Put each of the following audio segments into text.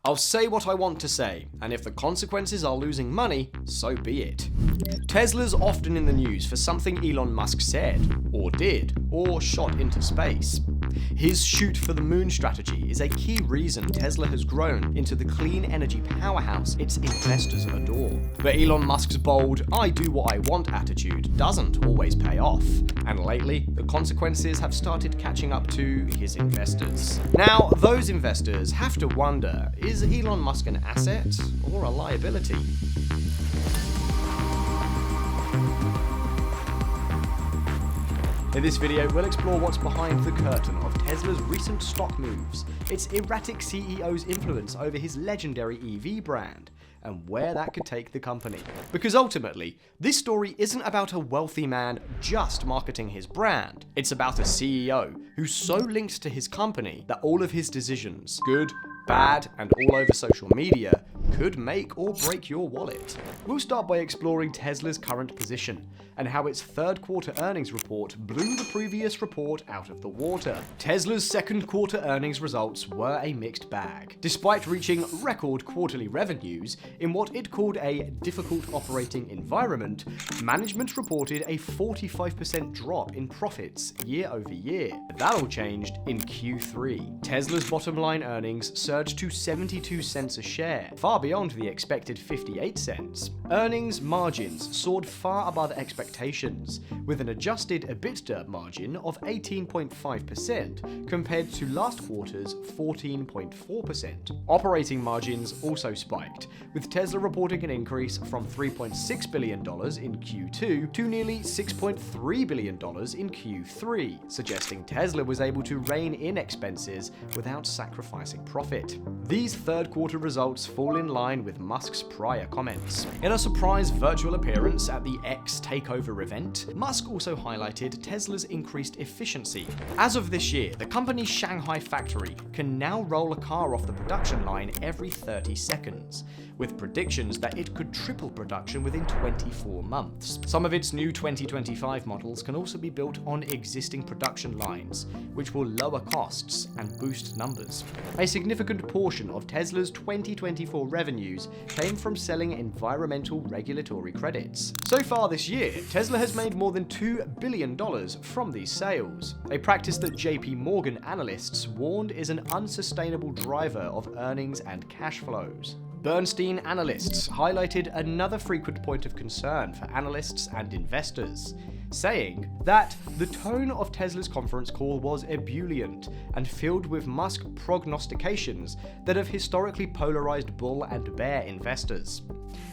I'll say what I want to say, and if the consequences are losing money, so be it. Tesla's often in the news for something Elon Musk said, or did, or shot into space. His shoot for the moon strategy is a key reason Tesla has grown into the clean energy powerhouse its investors adore. But Elon Musk's bold, I do what I want attitude doesn't always pay off, and lately, the consequences have started catching up to his investors. Now, those investors have to wonder, is Elon Musk an asset or a liability? In this video, we'll explore what's behind the curtain of Tesla's recent stock moves, its erratic CEO's influence over his legendary EV brand, and where that could take the company. Because ultimately, this story isn't about a wealthy man just marketing his brand. It's about a CEO who's so linked to his company that all of his decisions, good, bad, and all over social media, could make or break your wallet. We'll start by exploring Tesla's current position, and how its third quarter earnings report blew the previous report out of the water. Tesla's second quarter earnings results were a mixed bag. Despite reaching record quarterly revenues in what it called a difficult operating environment, management reported a 45% drop in profits year over year. That all changed in Q3. Tesla's bottom line earnings surged to 72 cents a share, far beyond the expected 58 cents. Earnings margins soared far above expectations, with an adjusted EBITDA margin of 18.5% compared to last quarter's 14.4%. Operating margins also spiked, with Tesla reporting an increase from $3.6 billion in Q2 to nearly $6.3 billion in Q3, suggesting Tesla was able to rein in expenses without sacrificing profit. These third quarter results fall in line with Musk's prior comments. In a surprise virtual appearance at the X takeover event, Musk also highlighted Tesla's increased efficiency. As of this year, the company's Shanghai factory can now roll a car off the production line every 30 seconds, with predictions that it could triple production within 24 months. Some of its new 2025 models can also be built on existing production lines, which will lower costs and boost numbers. A significant portion of Tesla's 2024 revenues came from selling environmental regulatory credits. So far this year, Tesla has made more than $2 billion from these sales, a practice that JP Morgan analysts warned is an unsustainable driver of earnings and cash flows. Bernstein analysts highlighted another frequent point of concern for analysts and investors, saying that the tone of Tesla's conference call was ebullient and filled with Musk prognostications that have historically polarized bull and bear investors,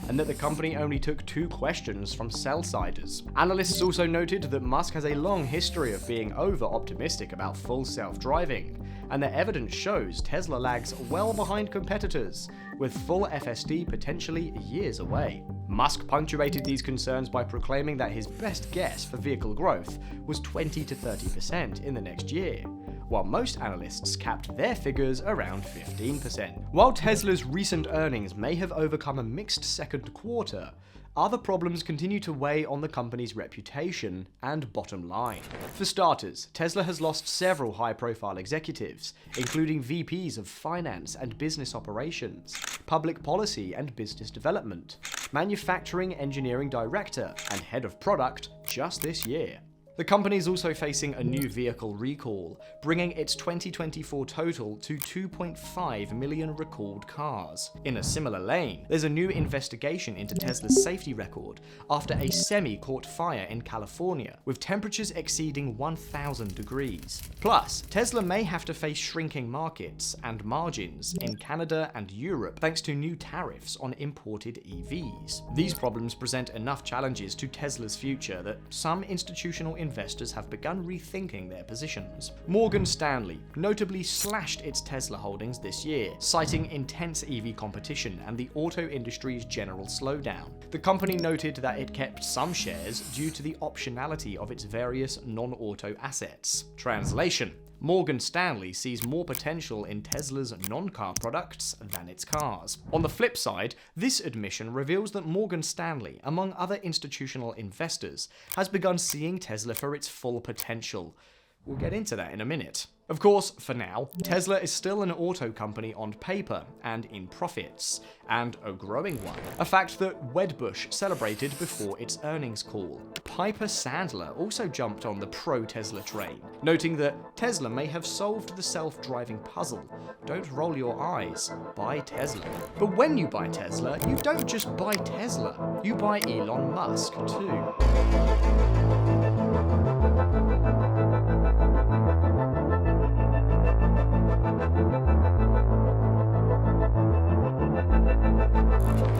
and that the company only took 2 questions from sell-siders. Analysts also noted that Musk has a long history of being over-optimistic about full self-driving, and the evidence shows Tesla lags well behind competitors, with full FSD potentially years away. Musk punctuated these concerns by proclaiming that his best guess for vehicle growth was 20 to 30% in the next year, while most analysts capped their figures around 15%. While Tesla's recent earnings may have overcome a mixed second quarter, other problems continue to weigh on the company's reputation and bottom line. For starters, Tesla has lost several high-profile executives, including VPs of finance and business operations, public policy and business development, manufacturing engineering director, and head of product just this year. The company is also facing a new vehicle recall, bringing its 2024 total to 2.5 million recalled cars. In a similar lane, there's a new investigation into Tesla's safety record after a semi caught fire in California, with temperatures exceeding 1,000 degrees. Plus, Tesla may have to face shrinking markets and margins in Canada and Europe thanks to new tariffs on imported EVs. These problems present enough challenges to Tesla's future that some institutional investors have begun rethinking their positions. Morgan Stanley notably slashed its Tesla holdings this year, citing intense EV competition and the auto industry's general slowdown. The company noted that it kept some shares due to the optionality of its various non-auto assets. Translation: Morgan Stanley sees more potential in Tesla's non-car products than its cars. On the flip side, this admission reveals that Morgan Stanley, among other institutional investors, has begun seeing Tesla for its full potential. We'll get into that in a minute. Of course, for now, Tesla is still an auto company on paper and in profits, and a growing one, a fact that Wedbush celebrated before its earnings call. Piper Sandler also jumped on the pro-Tesla train, noting that Tesla may have solved the self-driving puzzle. Don't roll your eyes, buy Tesla. But when you buy Tesla, you don't just buy Tesla, you buy Elon Musk too.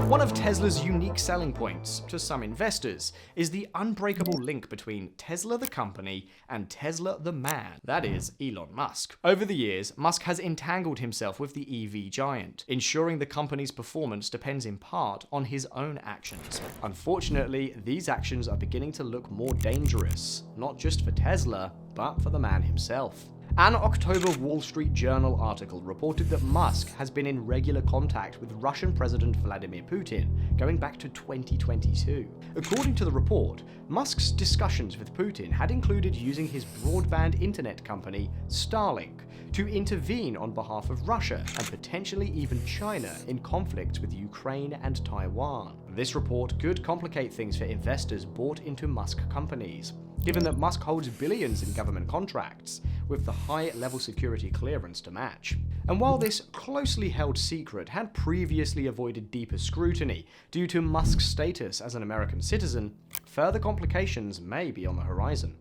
One of Tesla's unique selling points to some investors is the unbreakable link between Tesla the company and Tesla the man, that is, Elon Musk. Over the years, Musk has entangled himself with the EV giant, ensuring the company's performance depends in part on his own actions. Unfortunately, these actions are beginning to look more dangerous, not just for Tesla, but for the man himself. An October Wall Street Journal article reported that Musk has been in regular contact with Russian President Vladimir Putin going back to 2022. According to the report, Musk's discussions with Putin had included using his broadband internet company, Starlink, to intervene on behalf of Russia and potentially even China in conflicts with Ukraine and Taiwan. This report could complicate things for investors bought into Musk companies, given that Musk holds billions in government contracts, with the high-level security clearance to match. And while this closely held secret had previously avoided deeper scrutiny due to Musk's status as an American citizen, further complications may be on the horizon.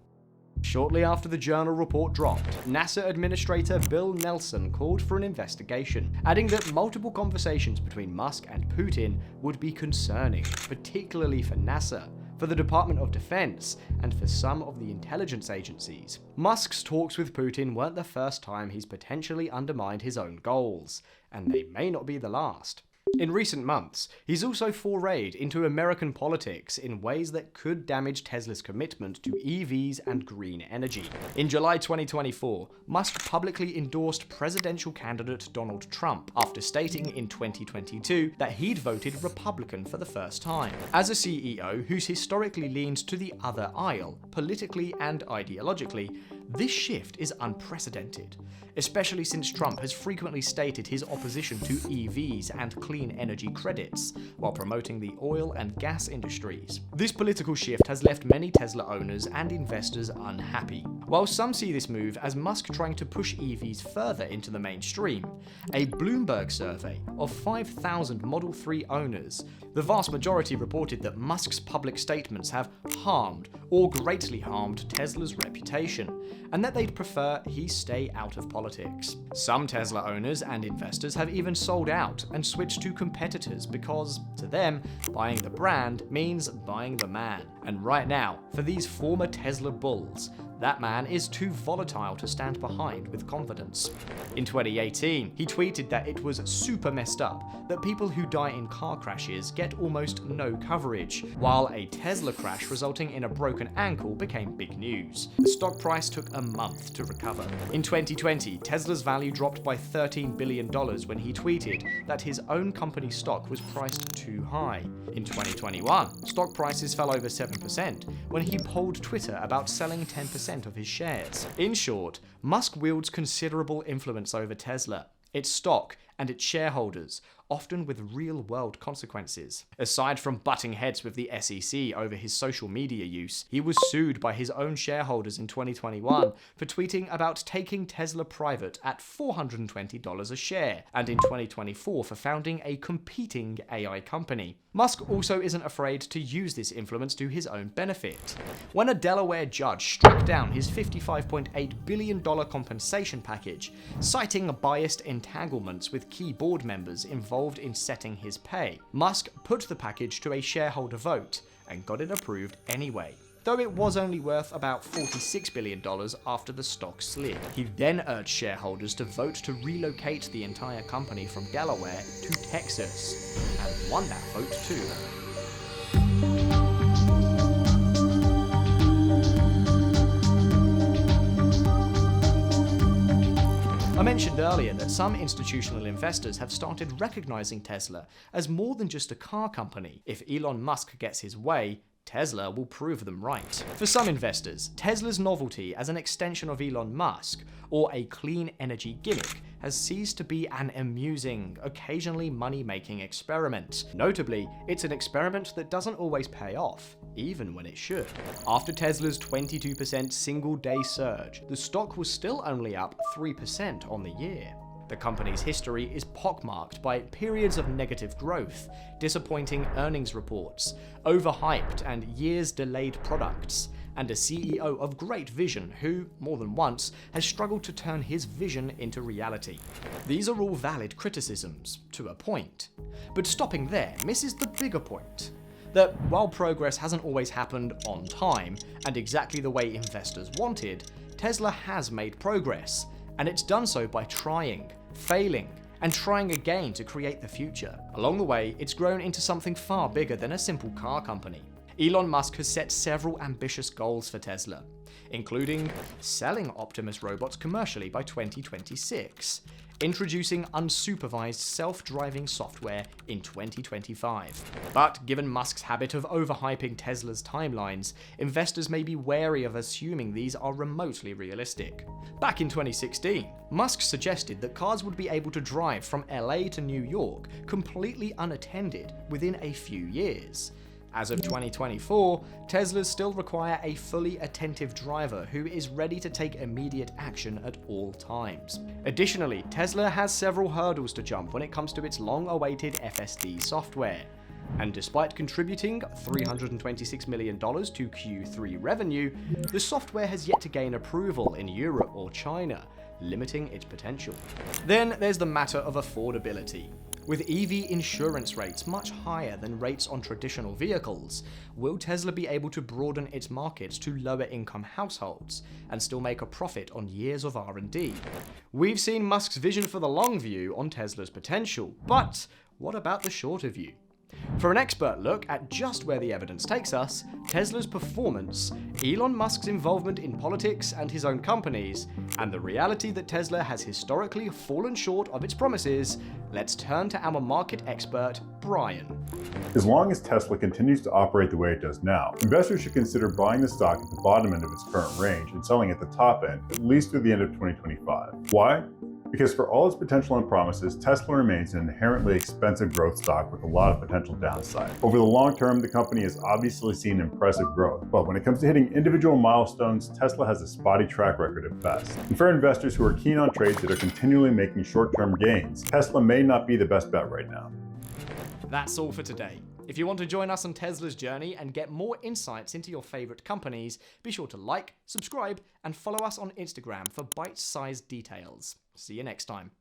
Shortly after the journal report dropped, NASA Administrator Bill Nelson called for an investigation, adding that multiple conversations between Musk and Putin would be concerning, particularly for NASA, for the Department of Defense, and for some of the intelligence agencies. Musk's talks with Putin weren't the first time he's potentially undermined his own goals, and they may not be the last. In recent months, he's also forayed into American politics in ways that could damage Tesla's commitment to EVs and green energy. In July 2024, Musk publicly endorsed presidential candidate Donald Trump after stating in 2022 that he'd voted Republican for the first time. As a CEO who's historically leaned to the other aisle, politically and ideologically, this shift is unprecedented, especially since Trump has frequently stated his opposition to EVs and clean energy credits, while promoting the oil and gas industries. This political shift has left many Tesla owners and investors unhappy. While some see this move as Musk trying to push EVs further into the mainstream, a Bloomberg survey of 5,000 Model 3 owners, the vast majority reported that Musk's public statements have harmed or greatly harmed Tesla's reputation, and that they'd prefer he stay out of politics. Some Tesla owners and investors have even sold out and switched to competitors because, to them, buying the brand means buying the man. And right now, for these former Tesla bulls, that man is too volatile to stand behind with confidence. In 2018, he tweeted that it was super messed up that people who die in car crashes get almost no coverage, while a Tesla crash resulting in a broken ankle became big news. The stock price took a month to recover. In 2020, Tesla's value dropped by $13 billion when he tweeted that his own company stock was priced too high. In 2021, stock prices fell over 7% when he polled Twitter about selling 10% of his shares. In short, Musk wields considerable influence over Tesla, its stock, and its shareholders, often with real-world consequences. Aside from butting heads with the SEC over his social media use, he was sued by his own shareholders in 2021 for tweeting about taking Tesla private at $420 a share, and in 2024 for founding a competing AI company. Musk also isn't afraid to use this influence to his own benefit. When a Delaware judge struck down his $55.8 billion compensation package, citing biased entanglements with key board members involved in setting his pay, Musk put the package to a shareholder vote and got it approved anyway, though it was only worth about $46 billion after the stock slid. He then urged shareholders to vote to relocate the entire company from Delaware to Texas, and won that vote too. I mentioned earlier that some institutional investors have started recognizing Tesla as more than just a car company. If Elon Musk gets his way, Tesla will prove them right. For some investors, Tesla's novelty as an extension of Elon Musk, or a clean energy gimmick, has ceased to be an amusing, occasionally money-making experiment. Notably, it's an experiment that doesn't always pay off, even when it should. After Tesla's 22% single-day surge, the stock was still only up 3% on the year. The company's history is pockmarked by periods of negative growth, disappointing earnings reports, overhyped and years-delayed products, and a CEO of great vision who, more than once, has struggled to turn his vision into reality. These are all valid criticisms, to a point. But stopping there misses the bigger point. That while progress hasn't always happened on time, and exactly the way investors wanted, Tesla has made progress, and it's done so by trying, failing, and trying again to create the future. Along the way, it's grown into something far bigger than a simple car company. Elon Musk has set several ambitious goals for Tesla, including selling Optimus robots commercially by 2026, introducing unsupervised self-driving software in 2025. But given Musk's habit of overhyping Tesla's timelines, investors may be wary of assuming these are remotely realistic. Back in 2016, Musk suggested that cars would be able to drive from LA to New York completely unattended within a few years. As of 2024, Teslas still require a fully attentive driver who is ready to take immediate action at all times. Additionally, Tesla has several hurdles to jump when it comes to its long-awaited FSD software. And despite contributing $326 million to Q3 revenue, the software has yet to gain approval in Europe or China, limiting its potential. Then there's the matter of affordability. With EV insurance rates much higher than rates on traditional vehicles, will Tesla be able to broaden its markets to lower-income households and still make a profit on years of R&D? We've seen Musk's vision for the long view on Tesla's potential, but what about the shorter view? For an expert look at just where the evidence takes us, Tesla's performance, Elon Musk's involvement in politics and his own companies, and the reality that Tesla has historically fallen short of its promises, let's turn to our market expert, Brian. As long as Tesla continues to operate the way it does now, investors should consider buying the stock at the bottom end of its current range and selling at the top end, at least through the end of 2025. Why? Because for all its potential and promises, Tesla remains an inherently expensive growth stock with a lot of potential downside. Over the long term, the company has obviously seen impressive growth, but when it comes to hitting individual milestones, Tesla has a spotty track record at best. And for investors who are keen on trades that are continually making short-term gains, Tesla may not be the best bet right now. That's all for today. If you want to join us on Tesla's journey and get more insights into your favorite companies, be sure to like, subscribe, and follow us on Instagram for bite-sized details. See you next time.